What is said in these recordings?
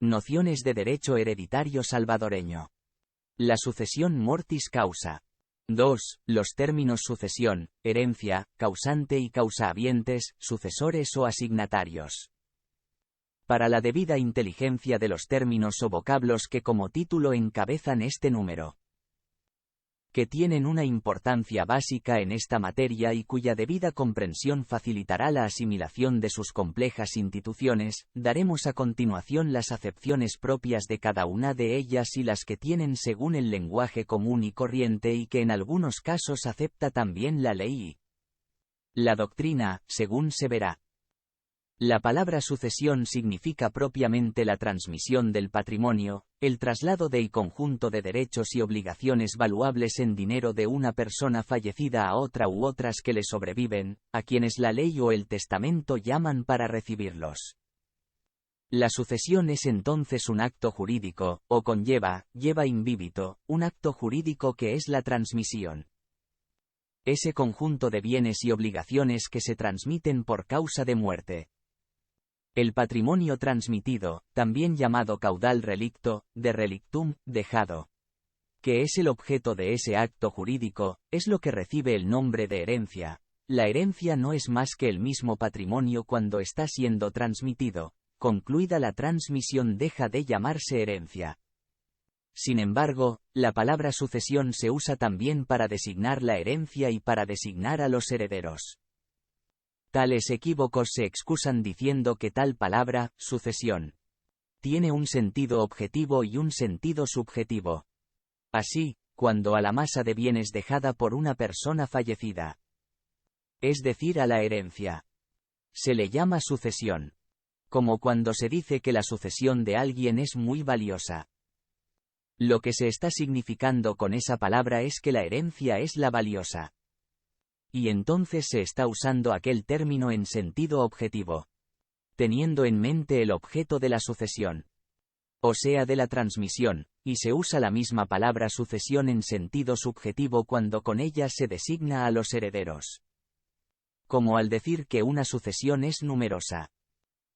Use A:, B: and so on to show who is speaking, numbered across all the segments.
A: Nociones de derecho hereditario salvadoreño. La sucesión mortis causa. 2. Los términos sucesión, herencia, causante y causahabientes, sucesores o asignatarios. Para la debida inteligencia de los términos o vocablos que como título encabezan este número, que tienen una importancia básica en esta materia y cuya debida comprensión facilitará la asimilación de sus complejas instituciones, daremos a continuación las acepciones propias de cada una de ellas y las que tienen según el lenguaje común y corriente y que en algunos casos acepta también la ley y la doctrina, según se verá. La palabra sucesión significa propiamente la transmisión del patrimonio, el traslado del conjunto de derechos y obligaciones valuables en dinero de una persona fallecida a otra u otras que le sobreviven, a quienes la ley o el testamento llaman para recibirlos. La sucesión es entonces un acto jurídico, o lleva in vivito, un acto jurídico que es la transmisión. Ese conjunto de bienes y obligaciones que se transmiten por causa de muerte. El patrimonio transmitido, también llamado caudal relicto, de relictum, dejado, que es el objeto de ese acto jurídico, es lo que recibe el nombre de herencia. La herencia no es más que el mismo patrimonio cuando está siendo transmitido. Concluida la transmisión deja de llamarse herencia. Sin embargo, la palabra sucesión se usa también para designar la herencia y para designar a los herederos. Tales equívocos se excusan diciendo que tal palabra, sucesión, tiene un sentido objetivo y un sentido subjetivo. Así, cuando a la masa de bienes dejada por una persona fallecida, es decir, a la herencia, se le llama sucesión. Como cuando se dice que la sucesión de alguien es muy valiosa. Lo que se está significando con esa palabra es que la herencia es la valiosa. Y entonces se está usando aquel término en sentido objetivo, teniendo en mente el objeto de la sucesión, o sea de la transmisión, y se usa la misma palabra sucesión en sentido subjetivo cuando con ella se designa a los herederos. Como al decir que una sucesión es numerosa.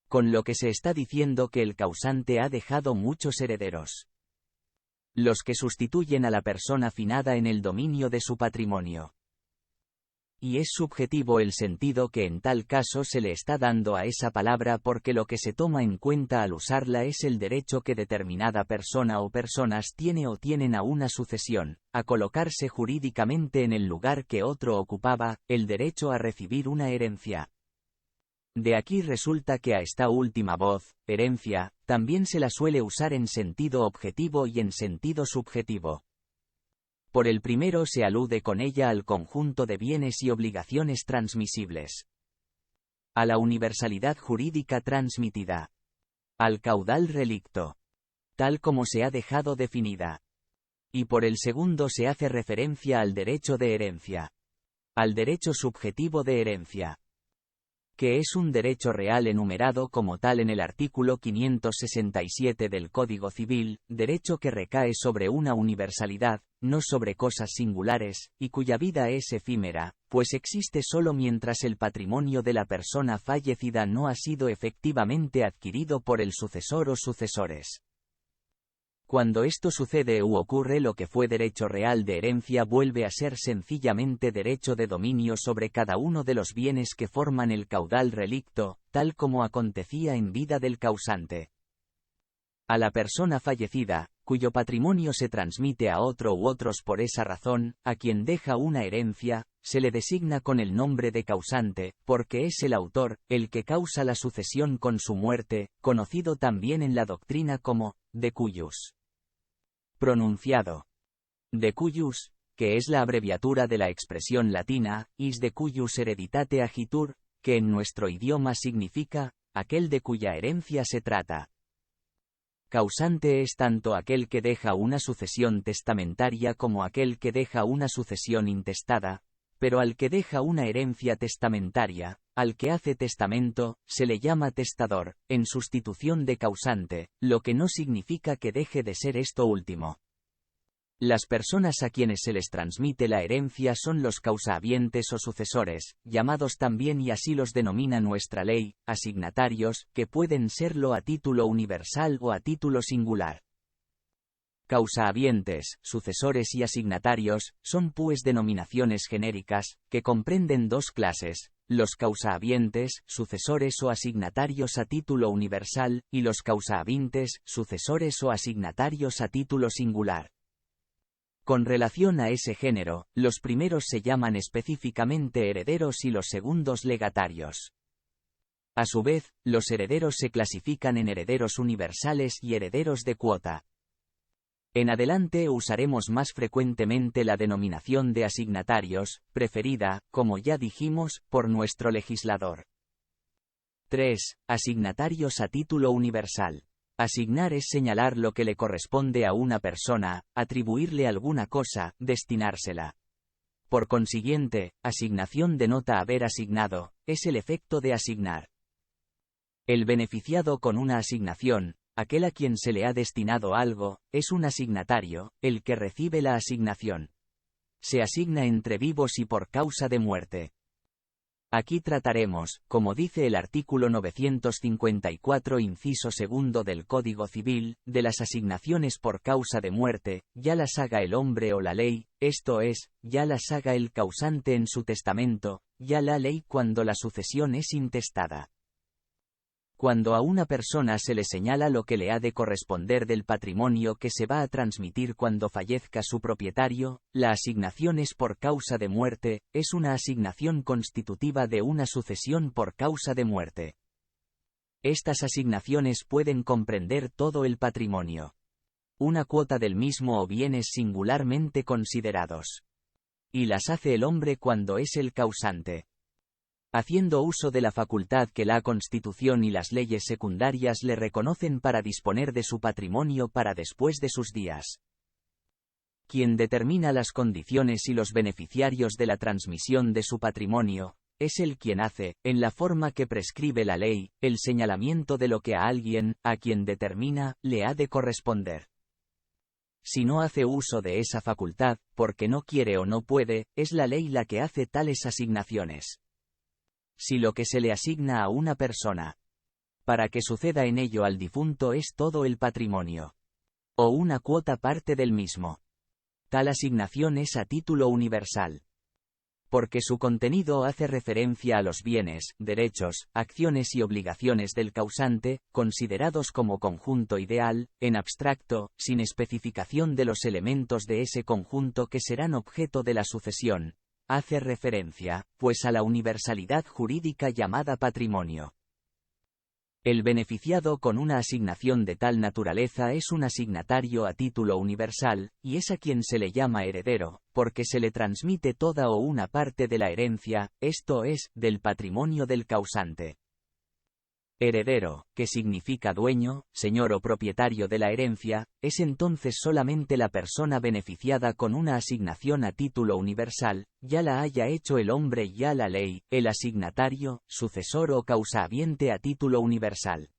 A: Con lo que se está diciendo que el causante ha dejado muchos herederos. Los que sustituyen a la persona finada en el dominio de su patrimonio. Y es subjetivo el sentido que en tal caso se le está dando a esa palabra porque lo que se toma en cuenta al usarla es el derecho que determinada persona o personas tiene o tienen a una sucesión, a colocarse jurídicamente en el lugar que otro ocupaba, el derecho a recibir una herencia. De aquí resulta que a esta última voz, herencia, también se la suele usar en sentido objetivo y en sentido subjetivo. Por el primero se alude con ella al conjunto de bienes y obligaciones transmisibles. A la universalidad jurídica transmitida. Al caudal relicto. Tal como se ha dejado definida. Y por el segundo se hace referencia al derecho de herencia. Al derecho subjetivo de herencia. Que es un derecho real enumerado como tal en el artículo 567 del Código Civil, derecho que recae sobre una universalidad, no sobre cosas singulares, y cuya vida es efímera, pues existe solo mientras el patrimonio de la persona fallecida no ha sido efectivamente adquirido por el sucesor o sucesores. Cuando esto sucede u ocurre lo que fue derecho real de herencia vuelve a ser sencillamente derecho de dominio sobre cada uno de los bienes que forman el caudal relicto, tal como acontecía en vida del causante. A la persona fallecida, cuyo patrimonio se transmite a otro u otros por esa razón, a quien deja una herencia, se le designa con el nombre de causante, porque es el autor, el que causa la sucesión con su muerte, conocido también en la doctrina como de cuius. Pronunciado. De cuius, que es la abreviatura de la expresión latina, is de cuius hereditate agitur, que en nuestro idioma significa, aquel de cuya herencia se trata. Causante es tanto aquel que deja una sucesión testamentaria como aquel que deja una sucesión intestada, pero al que deja una herencia testamentaria, al que hace testamento, se le llama testador, en sustitución de causante, lo que no significa que deje de ser esto último. Las personas a quienes se les transmite la herencia son los causahabientes o sucesores, llamados también y así los denomina nuestra ley, asignatarios, que pueden serlo a título universal o a título singular. Causahabientes, sucesores y asignatarios, son pues denominaciones genéricas, que comprenden dos clases, los causahabientes, sucesores o asignatarios a título universal, y los causahabientes, sucesores o asignatarios a título singular. Con relación a ese género, los primeros se llaman específicamente herederos y los segundos legatarios. A su vez, los herederos se clasifican en herederos universales y herederos de cuota. En adelante usaremos más frecuentemente la denominación de asignatarios, preferida, como ya dijimos, por nuestro legislador. 3. Asignatarios a título universal. Asignar es señalar lo que le corresponde a una persona, atribuirle alguna cosa, destinársela. Por consiguiente, asignación denota haber asignado, es el efecto de asignar. El beneficiado con una asignación, aquel a quien se le ha destinado algo, es un asignatario, el que recibe la asignación. Se asigna entre vivos y por causa de muerte. Aquí trataremos, como dice el artículo 954 inciso segundo del Código Civil, de las asignaciones por causa de muerte, ya las haga el hombre o la ley, esto es, ya las haga el causante en su testamento, ya la ley cuando la sucesión es intestada. Cuando a una persona se le señala lo que le ha de corresponder del patrimonio que se va a transmitir cuando fallezca su propietario, la asignación es por causa de muerte, es una asignación constitutiva de una sucesión por causa de muerte. Estas asignaciones pueden comprender todo el patrimonio. Una cuota del mismo o bienes singularmente considerados. Y las hace el hombre cuando es el causante. Haciendo uso de la facultad que la Constitución y las leyes secundarias le reconocen para disponer de su patrimonio para después de sus días. Quien determina las condiciones y los beneficiarios de la transmisión de su patrimonio, es el quien hace, en la forma que prescribe la ley, el señalamiento de lo que a alguien, a quien determina, le ha de corresponder. Si no hace uso de esa facultad, porque no quiere o no puede, es la ley la que hace tales asignaciones. Si lo que se le asigna a una persona, para que suceda en ello al difunto es todo el patrimonio, o una cuota parte del mismo, tal asignación es a título universal. Porque su contenido hace referencia a los bienes, derechos, acciones y obligaciones del causante, considerados como conjunto ideal, en abstracto, sin especificación de los elementos de ese conjunto que serán objeto de la sucesión. Hace referencia, pues, a la universalidad jurídica llamada patrimonio. El beneficiado con una asignación de tal naturaleza es un asignatario a título universal, y es a quien se le llama heredero, porque se le transmite toda o una parte de la herencia, esto es, del patrimonio del causante. Heredero, que significa dueño, señor o propietario de la herencia, es entonces solamente la persona beneficiada con una asignación a título universal, ya la haya hecho el hombre ya la ley, el asignatario, sucesor o causahabiente a título universal.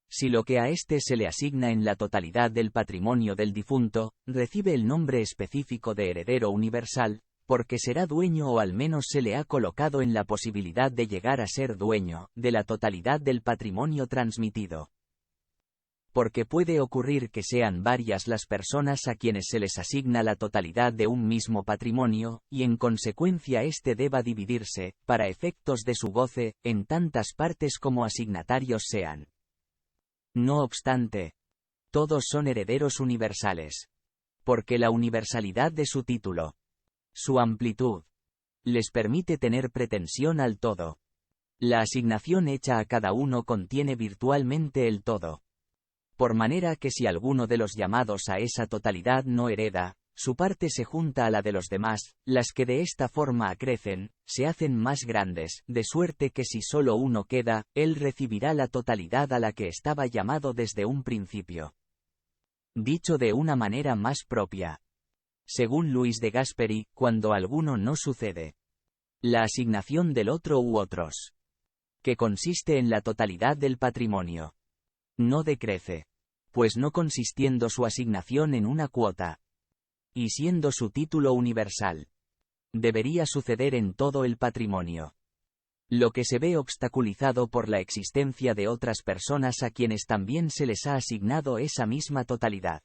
A: Si lo que a éste se le asigna en la totalidad del patrimonio del difunto, recibe el nombre específico de heredero universal, porque será dueño o al menos se le ha colocado en la posibilidad de llegar a ser dueño, de la totalidad del patrimonio transmitido. Porque puede ocurrir que sean varias las personas a quienes se les asigna la totalidad de un mismo patrimonio, y en consecuencia éste deba dividirse, para efectos de su goce, en tantas partes como asignatarios sean. No obstante, todos son herederos universales. Porque la universalidad de su título, su amplitud, les permite tener pretensión al todo. La asignación hecha a cada uno contiene virtualmente el todo. Por manera que si alguno de los llamados a esa totalidad no hereda, su parte se junta a la de los demás, las que de esta forma acrecen, se hacen más grandes, de suerte que si solo uno queda, él recibirá la totalidad a la que estaba llamado desde un principio. Dicho de una manera más propia. Según Luis de Gasperi, cuando alguno no sucede, la asignación del otro u otros, que consiste en la totalidad del patrimonio, no decrece, pues no consistiendo su asignación en una cuota, y siendo su título universal. Debería suceder en todo el patrimonio. Lo que se ve obstaculizado por la existencia de otras personas a quienes también se les ha asignado esa misma totalidad.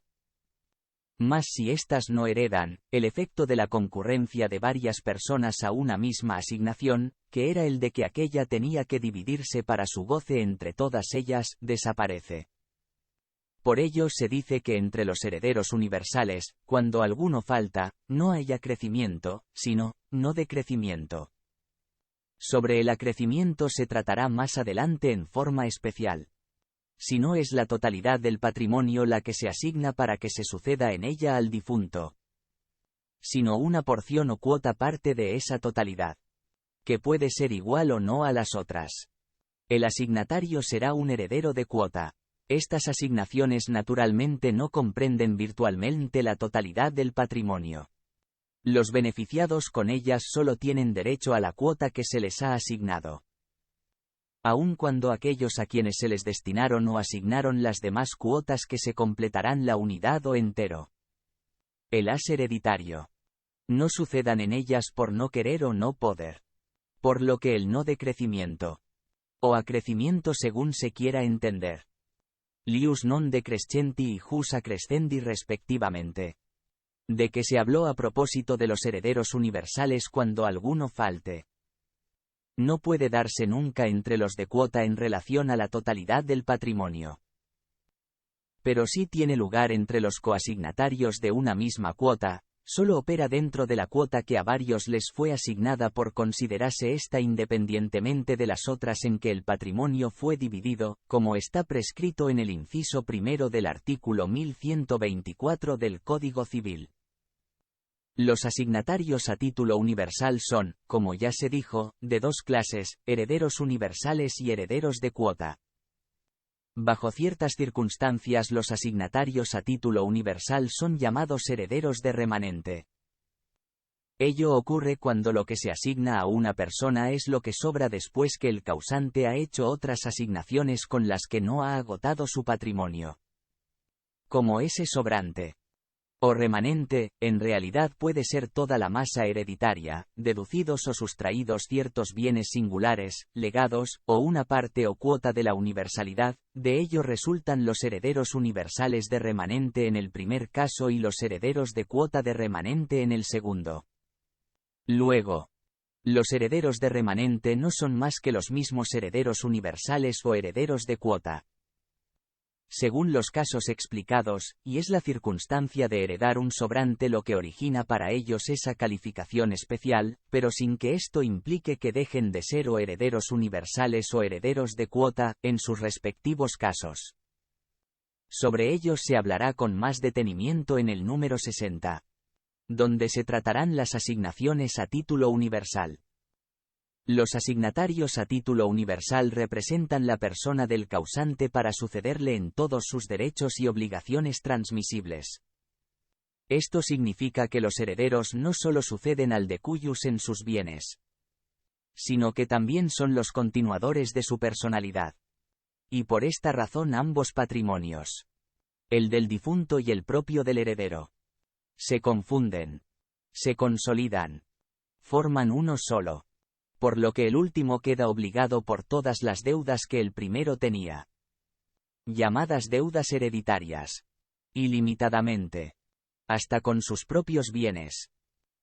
A: Mas si éstas no heredan, el efecto de la concurrencia de varias personas a una misma asignación, que era el de que aquella tenía que dividirse para su goce entre todas ellas, desaparece. Por ello se dice que entre los herederos universales, cuando alguno falta, no haya crecimiento, sino, no decrecimiento. Sobre el acrecimiento se tratará más adelante en forma especial. Si no es la totalidad del patrimonio la que se asigna para que se suceda en ella al difunto, sino una porción o cuota parte de esa totalidad, que puede ser igual o no a las otras. El asignatario será un heredero de cuota. Estas asignaciones naturalmente no comprenden virtualmente la totalidad del patrimonio. Los beneficiados con ellas solo tienen derecho a la cuota que se les ha asignado. Aun cuando aquellos a quienes se les destinaron o asignaron las demás cuotas que se completarán la unidad o entero. El as hereditario. No sucedan en ellas por no querer o no poder. Por lo que el no decrecimiento. O acrecimiento según se quiera entender. Lius non decrescenti y jus accrescendi respectivamente. De que se habló a propósito de los herederos universales cuando alguno falte. No puede darse nunca entre los de cuota en relación a la totalidad del patrimonio. Pero sí tiene lugar entre los coasignatarios de una misma cuota, solo opera dentro de la cuota que a varios les fue asignada por considerarse esta independientemente de las otras en que el patrimonio fue dividido, como está prescrito en el inciso primero del artículo 1124 del Código Civil. Los asignatarios a título universal son, como ya se dijo, de dos clases, herederos universales y herederos de cuota. Bajo ciertas circunstancias los asignatarios a título universal son llamados herederos de remanente. Ello ocurre cuando lo que se asigna a una persona es lo que sobra después que el causante ha hecho otras asignaciones con las que no ha agotado su patrimonio. Como ese sobrante o remanente, en realidad puede ser toda la masa hereditaria, deducidos o sustraídos ciertos bienes singulares, legados, o una parte o cuota de la universalidad, de ello resultan los herederos universales de remanente en el primer caso y los herederos de cuota de remanente en el segundo. Luego, los herederos de remanente no son más que los mismos herederos universales o herederos de cuota. Según los casos explicados, y es la circunstancia de heredar un sobrante lo que origina para ellos esa calificación especial, pero sin que esto implique que dejen de ser o herederos universales o herederos de cuota, en sus respectivos casos. Sobre ellos se hablará con más detenimiento en el número 60, donde se tratarán las asignaciones a título universal. Los asignatarios a título universal representan la persona del causante para sucederle en todos sus derechos y obligaciones transmisibles. Esto significa que los herederos no solo suceden al decuyus en sus bienes, sino que también son los continuadores de su personalidad. Y por esta razón ambos patrimonios, el del difunto y el propio del heredero, se confunden, se consolidan, forman uno solo. Por lo que el último queda obligado por todas las deudas que el primero tenía, llamadas deudas hereditarias, ilimitadamente, hasta con sus propios bienes.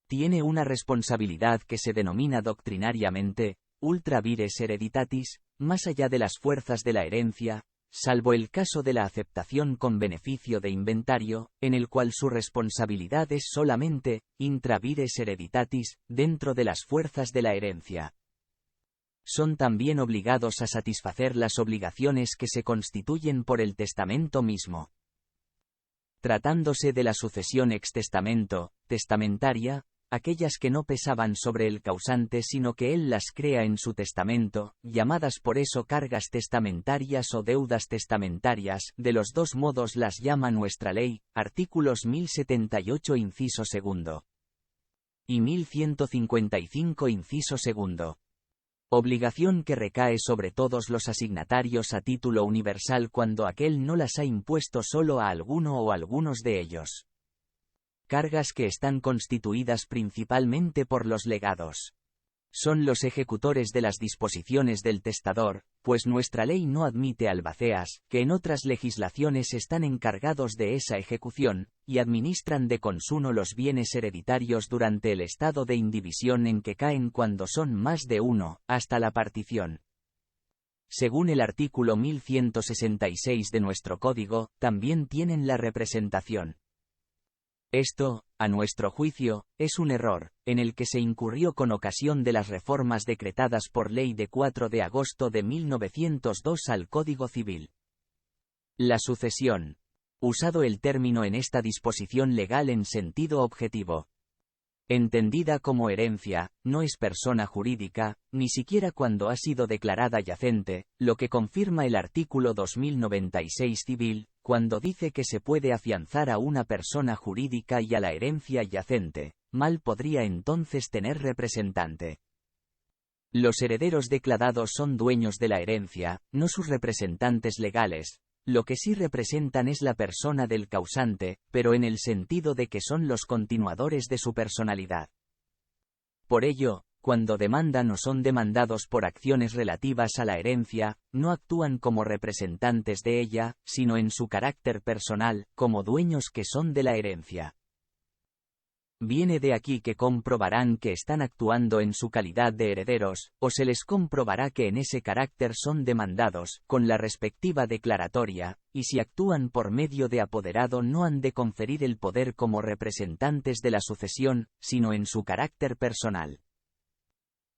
A: Tiene una responsabilidad que se denomina doctrinariamente, ultra vires hereditatis, más allá de las fuerzas de la herencia, salvo el caso de la aceptación con beneficio de inventario, en el cual su responsabilidad es solamente, intra vires hereditatis, dentro de las fuerzas de la herencia. Son también obligados a satisfacer las obligaciones que se constituyen por el testamento mismo. Tratándose de la sucesión ex testamento, testamentaria, aquellas que no pesaban sobre el causante sino que él las crea en su testamento, llamadas por eso cargas testamentarias o deudas testamentarias, de los dos modos las llama nuestra ley, artículos 1078 inciso segundo. Y 1155 inciso segundo. Obligación que recae sobre todos los asignatarios a título universal cuando aquel no las ha impuesto solo a alguno o algunos de ellos. cargas que están constituidas principalmente por los legados. Son los ejecutores de las disposiciones del testador, pues nuestra ley no admite albacéas, que en otras legislaciones están encargados de esa ejecución, y administran de consuno los bienes hereditarios durante el estado de indivisión en que caen cuando son más de uno, hasta la partición. Según el artículo 1166 de nuestro Código, también tienen la representación. Esto, a nuestro juicio, es un error, en el que se incurrió con ocasión de las reformas decretadas por ley de 4 de agosto de 1902 al Código Civil. La sucesión. Usado el término en esta disposición legal en sentido objetivo. Entendida como herencia, no es persona jurídica, ni siquiera cuando ha sido declarada yacente, lo que confirma el artículo 2096 civil, cuando dice que se puede afianzar a una persona jurídica y a la herencia yacente, mal podría entonces tener representante. Los herederos declarados son dueños de la herencia, no sus representantes legales. Lo que sí representan es la persona del causante, pero en el sentido de que son los continuadores de su personalidad. Por ello, cuando demandan o son demandados por acciones relativas a la herencia, no actúan como representantes de ella, sino en su carácter personal, como dueños que son de la herencia. Viene de aquí que comprobarán que están actuando en su calidad de herederos, o se les comprobará que en ese carácter son demandados, con la respectiva declaratoria, y si actúan por medio de apoderado no han de conferir el poder como representantes de la sucesión, sino en su carácter personal.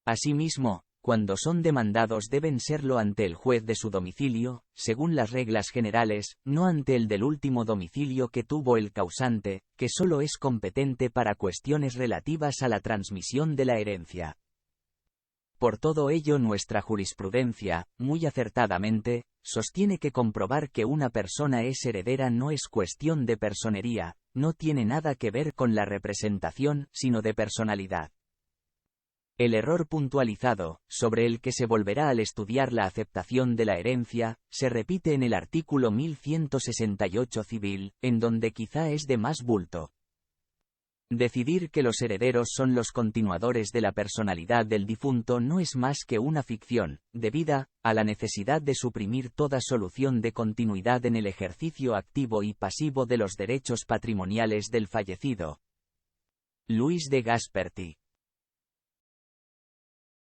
A: Asimismo, cuando son demandados deben serlo ante el juez de su domicilio, según las reglas generales, no ante el del último domicilio que tuvo el causante, que solo es competente para cuestiones relativas a la transmisión de la herencia. Por todo ello nuestra jurisprudencia, muy acertadamente, sostiene que comprobar que una persona es heredera no es cuestión de personería, no tiene nada que ver con la representación, sino de personalidad. El error puntualizado, sobre el que se volverá al estudiar la aceptación de la herencia, se repite en el artículo 1168 civil, en donde quizá es de más bulto. Decidir que los herederos son los continuadores de la personalidad del difunto no es más que una ficción, debida a la necesidad de suprimir toda solución de continuidad en el ejercicio activo y pasivo de los derechos patrimoniales del fallecido. Luis de Gasperti.